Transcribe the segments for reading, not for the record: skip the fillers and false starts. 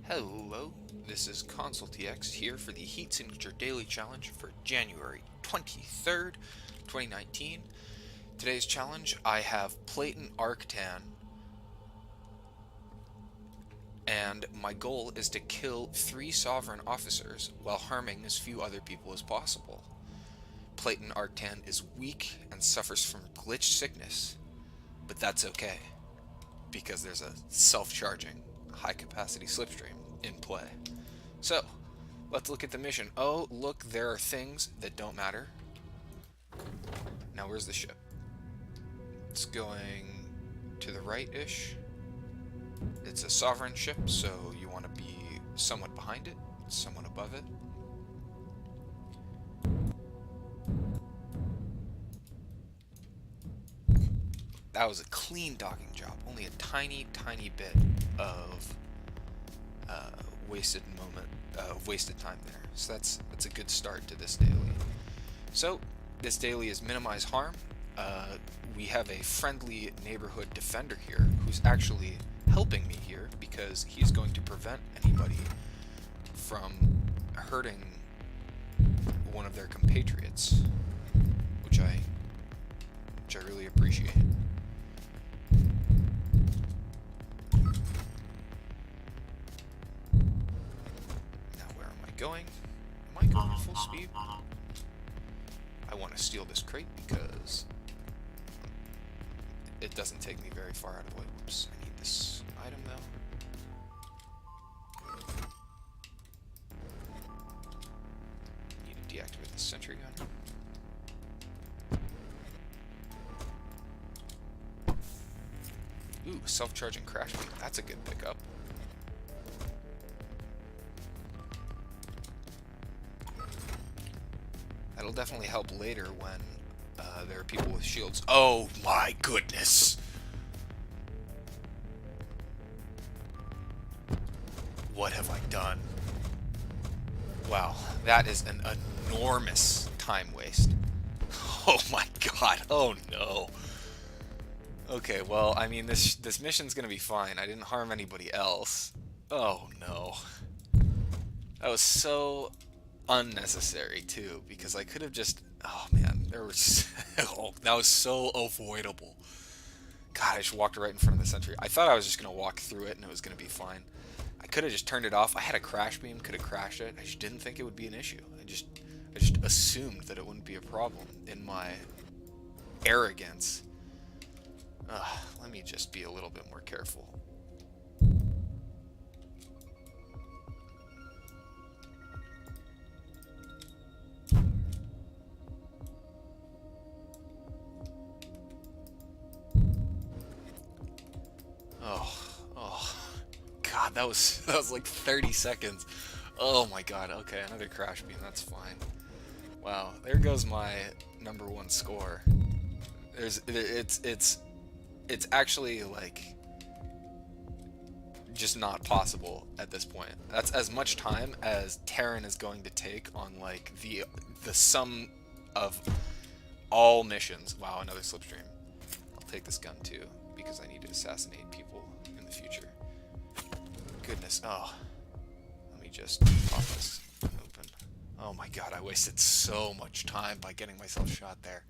Hello, this is Consultx here for the Heat Signature Daily Challenge for January 23rd, 2019. Today's challenge, I have Platon Arctan, and my goal is to kill 3 sovereign officers while harming as few other people as possible. Platon Arctan is weak and suffers from glitch sickness, but that's okay, because there's a self-charging, high-capacity slipstream in play. So, let's look at the mission. Oh, look, there are things that don't matter. Now, where's the ship? It's going to the right-ish. It's a sovereign ship, so you want to be somewhat behind it, somewhat above it. That was a clean docking job. Only a tiny, tiny bit of wasted time there. So that's a good start to this daily. So this daily is minimize harm. We have a friendly neighborhood defender here who's actually helping me here because he's going to prevent anybody from hurting one of their compatriots, which I really appreciate. Going? Am I going at full speed? I want to steal this crate because it doesn't take me very far out of the way. Whoops, I need this item though. Need to deactivate the sentry gun. Ooh, self-charging crash beam. That's a good pickup. That'll definitely help later when there are people with shields. Oh my goodness! What have I done? Wow, that is an enormous time waste. Oh my god, oh no. Okay, well, I mean, this mission's gonna be fine. I didn't harm anybody else. Oh no. That was so unnecessary too, because I could have just, oh man, there was oh, that was so avoidable. God, I just walked right in front of the sentry. I thought I was just gonna walk through it and it was gonna be fine. I could have just turned it off. I had a crash beam, could have crashed it. I just didn't think it would be an issue. I just assumed that it wouldn't be a problem in my arrogance. Let me just be a little bit more careful. God, that was like 30 seconds. Oh my god. Okay, another crash beam. That's fine. Wow, there goes my #1 score. It's actually like just not possible at this point. That's as much time as Terran is going to take on like the sum of all missions. Wow, another slipstream. I'll take this gun too because I need to assassinate people in the future. Goodness, oh. Let me just pop this open. Oh my god, I wasted so much time by getting myself shot there.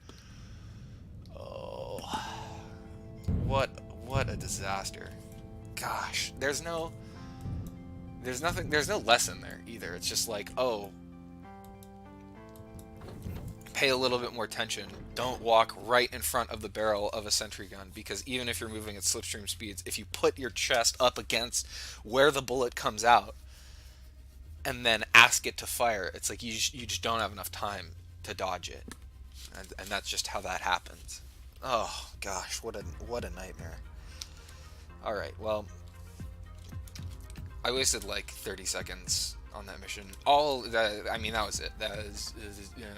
Oh. What a disaster. Gosh, there's no lesson there either. It's just like, oh, pay a little bit more attention. Don't walk right in front of the barrel of a sentry gun, because even if you're moving at slipstream speeds, if you put your chest up against where the bullet comes out and then ask it to fire, it's like you just don't have enough time to dodge it. And that's just how that happens. Oh gosh, what a nightmare. Alright, well, I wasted like 30 seconds on that mission. All that, I mean, that was it. That is you know,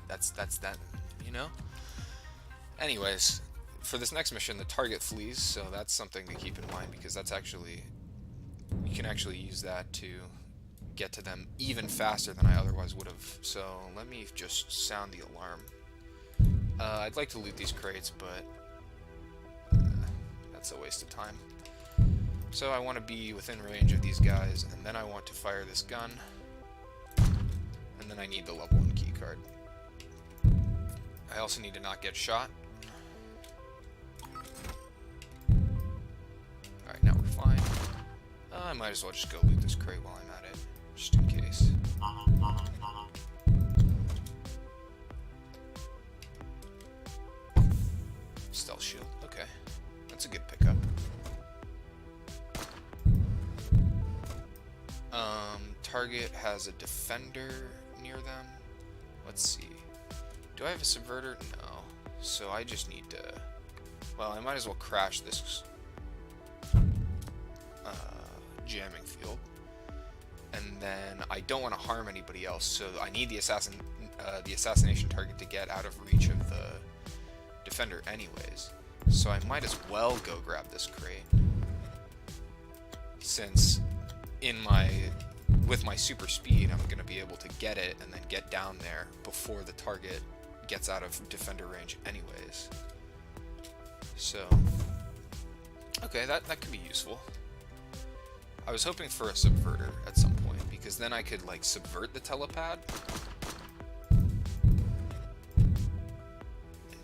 that's that, you know. Anyways, for this next mission, the target flees, so that's something to keep in mind, because that's actually, you can actually use that to get to them even faster than I otherwise would have. So let me just sound the alarm. I'd like to loot these crates, but that's a waste of time. So I want to be within range of these guys, and then I want to fire this gun, and then I need the level 1 key card. I also need to not get shot. Alright, now we're fine. I might as well just go loot this crate while I'm at it, just in case. Stealth shield, okay. That's a good pickup. Target has a defender near them. Let's see. Do I have a subverter? No. So I just need to... Well, I might as well crash this jamming field. And then I don't want to harm anybody else, so I need the assassination target to get out of reach of the defender anyways. So I might as well go grab this crate. Since with my super speed, I'm going to be able to get it and then get down there before the target gets out of defender range anyways. So, okay, that could be useful. I was hoping for a subverter at some point, because then I could, like, subvert the telepad and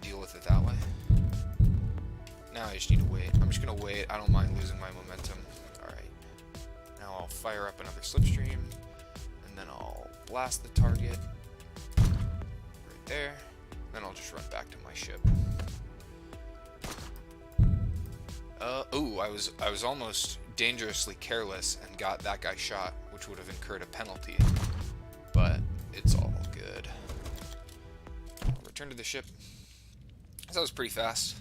deal with it that way. Now I just need to wait. I'm just going to wait. I don't mind losing my momentum. Now I'll fire up another slipstream, and then I'll blast the target right there. Then I'll just run back to my ship. Ooh, I was almost dangerously careless and got that guy shot, which would have incurred a penalty. But it's all good. I'll return to the ship. That was pretty fast.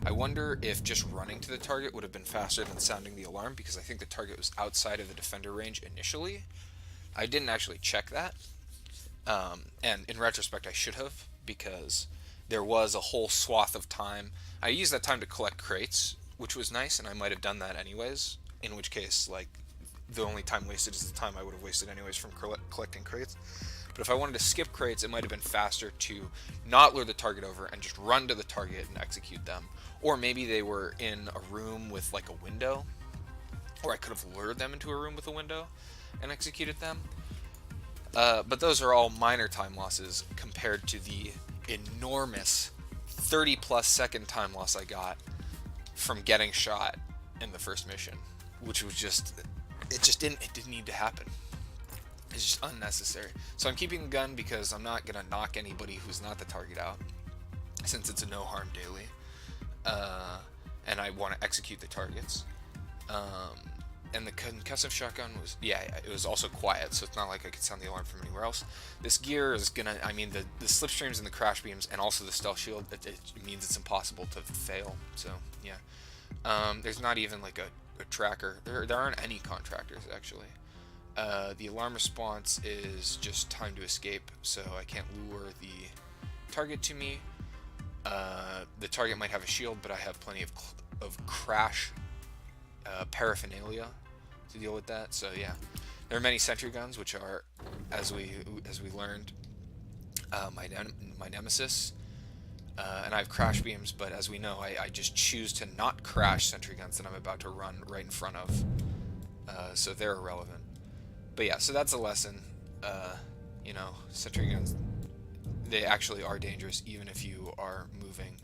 I wonder if just running to the target would have been faster than sounding the alarm, because I think the target was outside of the defender range initially. I didn't actually check that, and in retrospect I should have, because there was a whole swath of time. I used that time to collect crates, which was nice, and I might have done that anyways, in which case, like, the only time wasted is the time I would have wasted anyways from collecting crates. But if I wanted to skip crates, it might have been faster to not lure the target over and just run to the target and execute them. Or maybe they were in a room with, like, a window, or I could have lured them into a room with a window and executed them. But those are all minor time losses compared to the enormous 30-plus second time loss I got from getting shot in the first mission, which was it didn't need to happen. It's just unnecessary. So I'm keeping the gun because I'm not gonna knock anybody who's not the target out, since it's a no harm daily, and I want to execute the targets. And the concussive shotgun was, it was also quiet, so it's not like I could sound the alarm from anywhere else. This gear is gonna, I mean, the slipstreams and the crash beams, and also the stealth shield, it means it's impossible to fail. So yeah, there's not even like a tracker. There aren't any contractors actually. The alarm response is just time to escape, so I can't lure the target to me. The target might have a shield, but I have plenty of crash paraphernalia to deal with that. So yeah, there are many sentry guns, which are, as we learned, my nemesis. And I have crash beams, but as we know, I just choose to not crash sentry guns that I'm about to run right in front of. So they're irrelevant. But yeah, so that's a lesson. You know, sentry guns, they actually are dangerous, even if you are moving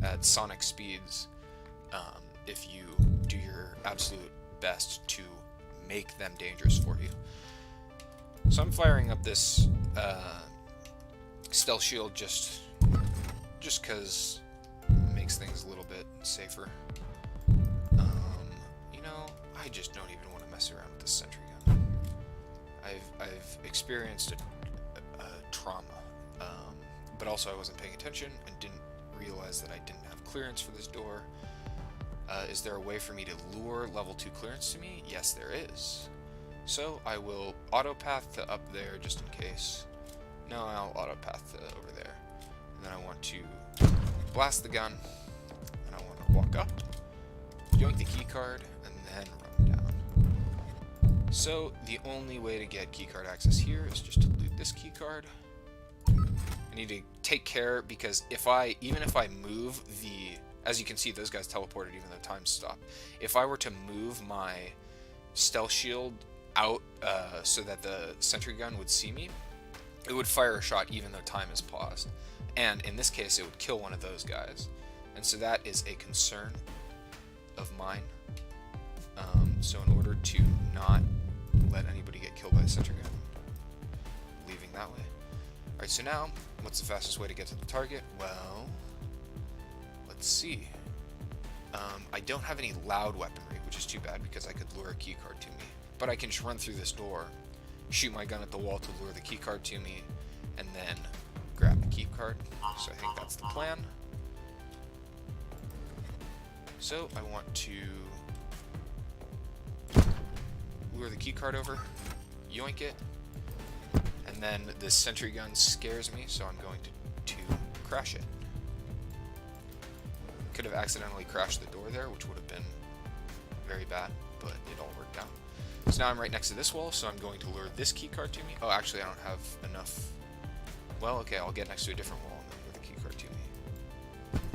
at sonic speeds. If you do your absolute best to make them dangerous for you. So I'm firing up this stealth shield just because it makes things a little bit safer. You know, I just don't even want to mess around with this sentry gun. I've experienced a trauma, but also I wasn't paying attention and didn't realize that I didn't have clearance for this door. Is there a way for me to lure level 2 clearance to me? Yes, there is. So I will autopath to up there just in case. No, I'll autopath to over there. And then I want to blast the gun, and I want to walk up, yoink the keycard, and then run down. So the only way to get keycard access here is just to loot this keycard. I need to take care, because even if I move the as you can see, those guys teleported even though time stopped. If I were to move my stealth shield out so that the sentry gun would see me, it would fire a shot even though time is paused. And in this case, it would kill one of those guys. And so that is a concern of mine. So in order to not let anybody get killed by the sentry gun, leaving that way. Alright, so now, what's the fastest way to get to the target? Well, let's see. I don't have any loud weaponry, which is too bad because I could lure a keycard to me. But I can just run through this door, shoot my gun at the wall to lure the keycard to me, and then grab the keycard. So I think that's the plan. So I want to lure the keycard over, yoink it, and then this sentry gun scares me, so I'm going to crash it. Could have accidentally crashed the door there, which would have been very bad, but it all worked out. So now I'm right next to this wall, so I'm going to lure this keycard to me. Oh, actually I don't have enough. Well, okay, I'll get next to a different wall and then lure the keycard to me.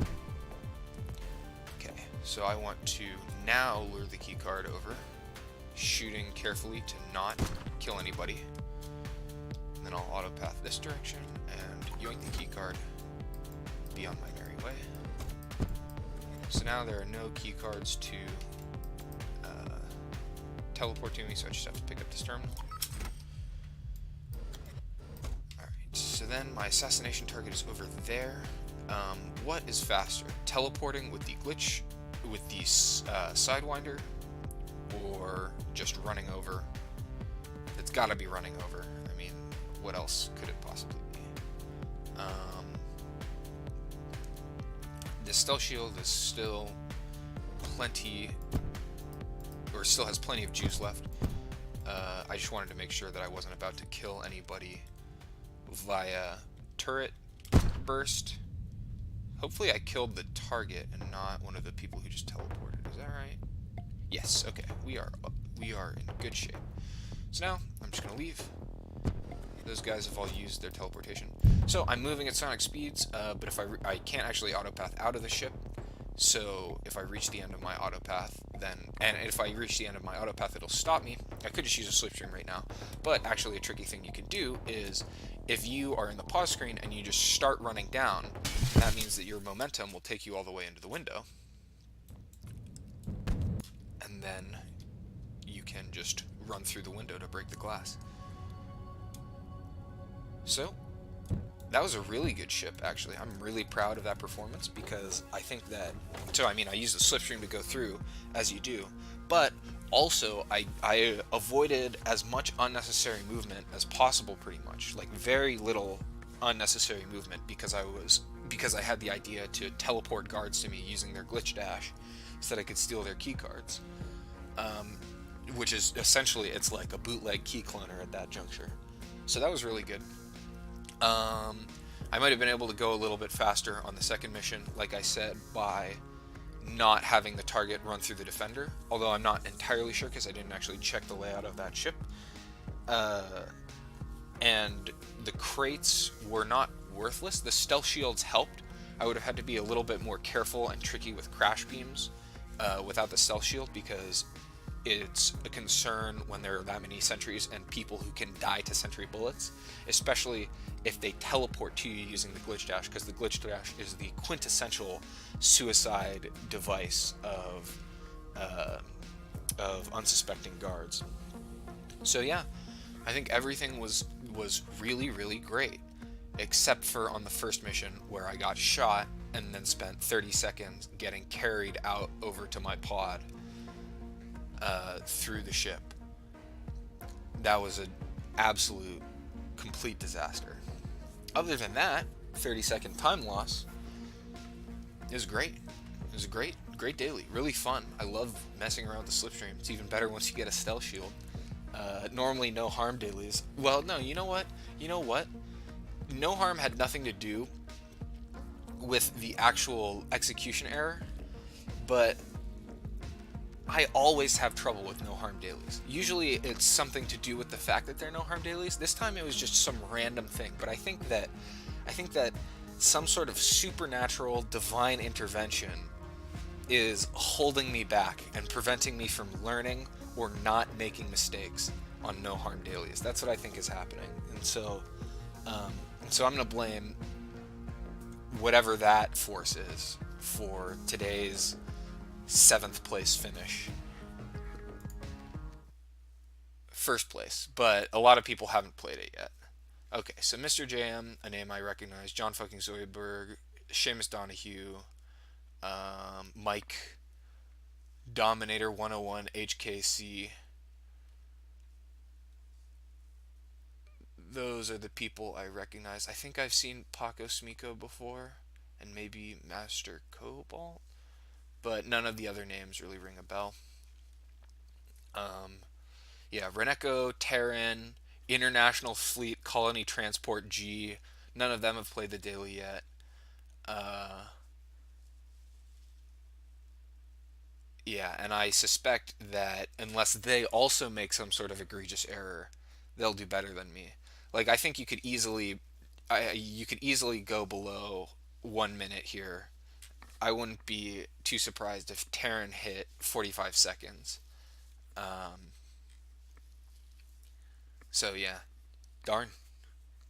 Okay, so I want to now lure the keycard over, shooting carefully to not kill anybody. And then I'll autopath this direction and yoink the keycard, be on my merry way. So now there are no keycards to teleport to me, so I just have to pick up this terminal. Alright, so then my assassination target is over there. What is faster? Teleporting with the glitch, with the Sidewinder, or just running over? It's gotta be running over. I mean, what else could it possibly be? The stealth shield is still plenty, or still has plenty of juice left. I just wanted to make sure that I wasn't about to kill anybody via turret burst. Hopefully I killed the target and not one of the people who just teleported. Is that right? Yes, okay. We are in good shape. So now I'm just gonna leave. Those guys have all used their teleportation. So I'm moving at sonic speeds, but if I can't actually autopath out of the ship. So if I reach the end of my autopath, and if I reach the end of my autopath, it'll stop me. I could just use a slipstream right now, but actually a tricky thing you can do is if you are in the pause screen and you just start running down, that means that your momentum will take you all the way into the window, and then you can just run through the window to break the glass. So that was a really good ship, actually. I'm really proud of that performance because I think that, so I mean, I used the slipstream to go through, as you do, but also I avoided as much unnecessary movement as possible, pretty much. Like, very little unnecessary movement because I had the idea to teleport guards to me using their glitch dash so that I could steal their key cards. Which is essentially, it's like a bootleg key cloner at that juncture. So that was really good. I might have been able to go a little bit faster on the second mission, like I said, by not having the target run through the defender, although I'm not entirely sure because I didn't actually check the layout of that ship. And the crates were not worthless. The stealth shields helped. I would have had to be a little bit more careful and tricky with crash beams without the stealth shield, because it's a concern when there are that many sentries and people who can die to sentry bullets, especially if they teleport to you using the glitch dash, because the glitch dash is the quintessential suicide device of unsuspecting guards. So yeah, I think everything was really, really great, except for on the first mission where I got shot and then spent 30 seconds getting carried out over to my pod through the ship. That was an absolute complete disaster. Other than that, 30-second time loss is great. It was a great daily, really fun. I love messing around with the slipstream. It's even better once you get a stealth shield. Normally no harm dailies. Well, no, you know what? No harm had nothing to do with the actual execution error, but I always have trouble with no harm dailies. Usually it's something to do with the fact that there are no harm dailies. This time it was just some random thing, but I think that some sort of supernatural divine intervention is holding me back and preventing me from learning or not making mistakes on no harm dailies. That's what I think is happening. Um, and so I'm going to blame whatever that force is for today's seventh place finish. First place, but a lot of people haven't played it yet. Okay, so Mr. JM, a name I recognize, John fucking Zoidberg, Seamus Donahue, Mike, Dominator 101, HKC. Those are the people I recognize. I think I've seen Paco Smiko before, and maybe Master Cobalt, but none of the other names really ring a bell. Um, yeah, Reneko, Terran, International Fleet, Colony Transport G. None of them have played the daily yet. Uh, yeah, and I suspect that unless they also make some sort of egregious error, they'll do better than me. Like I think you could easily go below 1 minute here. I wouldn't be too surprised if Terran hit 45 seconds. Um, so yeah, darn,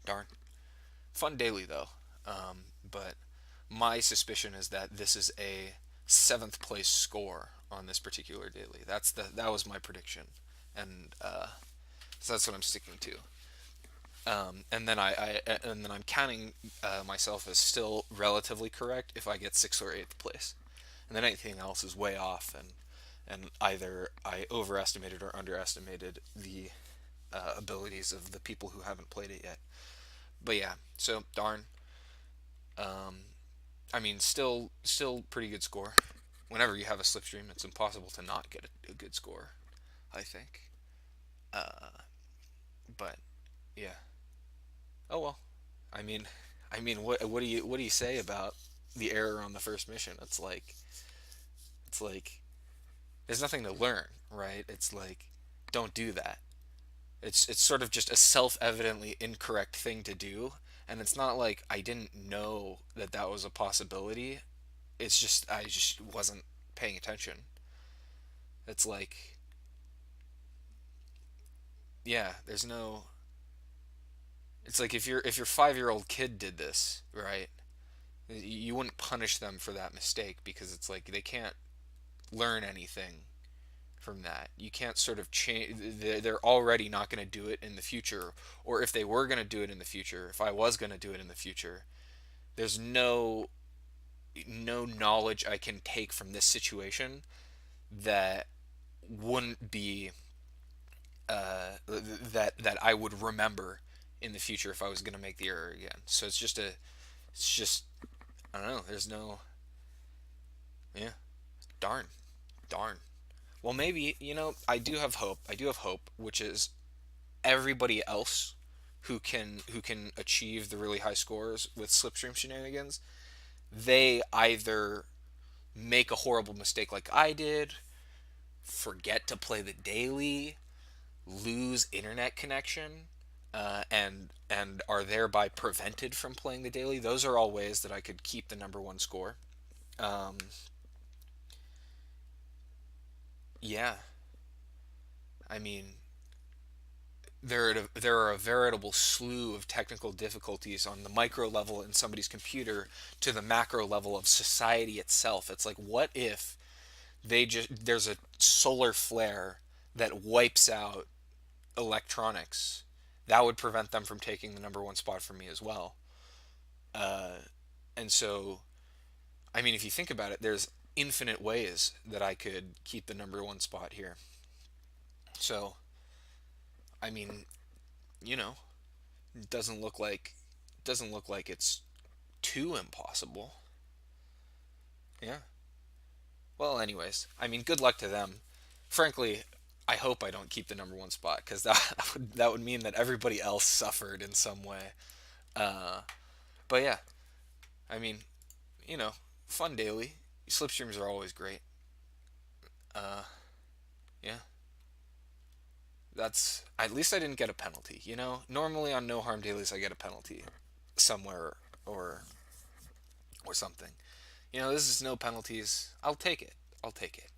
darn. Fun daily though. But my suspicion is that this is a seventh place score on this particular daily. That was my prediction, and so that's what I'm sticking to. And then I'm counting myself as still relatively correct if I get sixth or eighth place, and then anything else is way off, and either I overestimated or underestimated the abilities of the people who haven't played it yet. But yeah, so darn. Um, I mean, still pretty good score. Whenever you have a slipstream, it's impossible to not get a good score. I think. Uh, but yeah. Oh well. I mean, what do you say about the error on the first mission? It's like there's nothing to learn, right? It's like don't do that. It's sort of just a self-evidently incorrect thing to do, and it's not like I didn't know that that was a possibility. It's just I just wasn't paying attention. It's like yeah, there's no. It's like if your 5-year-old kid did this, right? You wouldn't punish them for that mistake because it's like they can't learn anything from that. You can't sort of change. They're already not going to do it in the future, or if they were going to do it in the future, if I was going to do it in the future, there's no knowledge I can take from this situation that wouldn't be that I would remember in the future if I was going to make the error again. So it's just I don't know. There's no yeah. Darn, darn. Well, maybe I do have hope. I do have hope, which is everybody else who can achieve the really high scores with slipstream shenanigans. They either make a horrible mistake like I did, forget to play the daily, lose internet connection, and are thereby prevented from playing the daily. Those are all ways that I could keep the number one score. Um, yeah, I mean, there are a veritable slew of technical difficulties on the micro level in somebody's computer to the macro level of society itself. It's like, what if there's a solar flare that wipes out electronics? That would prevent them from taking the number one spot for me as well. Uh, and so, I mean, if you think about it, there's infinite ways that I could keep the number one spot here. So, I mean, you know, it doesn't look like it's too impossible. Yeah. Well, anyways, I mean, good luck to them. Frankly, I hope I don't keep the number one spot because that would mean that everybody else suffered in some way. Uh, but yeah, I mean, you know, fun daily. Slipstreams are always great. Uh, yeah, that's at least I didn't get a penalty. Normally on no harm dailies I get a penalty somewhere or or something. You know, this is no penalties. I'll take it. I'll take it.